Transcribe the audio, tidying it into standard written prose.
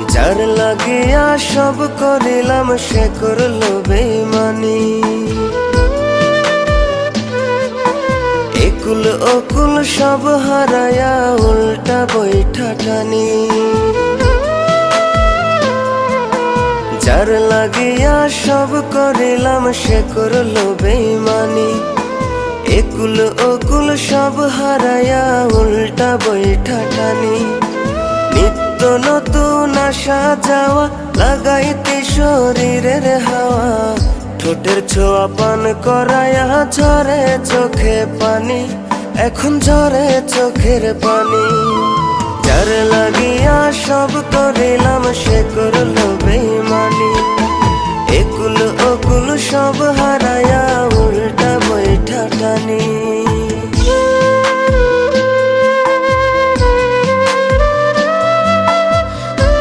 যার লাগিয়া সব করিলাম সে করলো বেইমানি। একুল ওকুল সব হারায়া উল্টা বৈঠা টানি। যার লাগিয়া সব করিলাম সে করলো বেইমানি। একুল ওকুল সব হারায়া উল্টা বৈঠা টানি। নিত্য নতুন আসা যাওয়া লাগাইতে শরীরের হাওয়া, ঠোঁটের ছোঁয়া পান করায়া ঝরে চোখে পানি, এখন ঝরে চোখের পানি। যার লাগিয়া সব করিলাম সে করলো বেইমানি। একুল ওকুল সব হারায়া উল্টা বৈঠা টানি।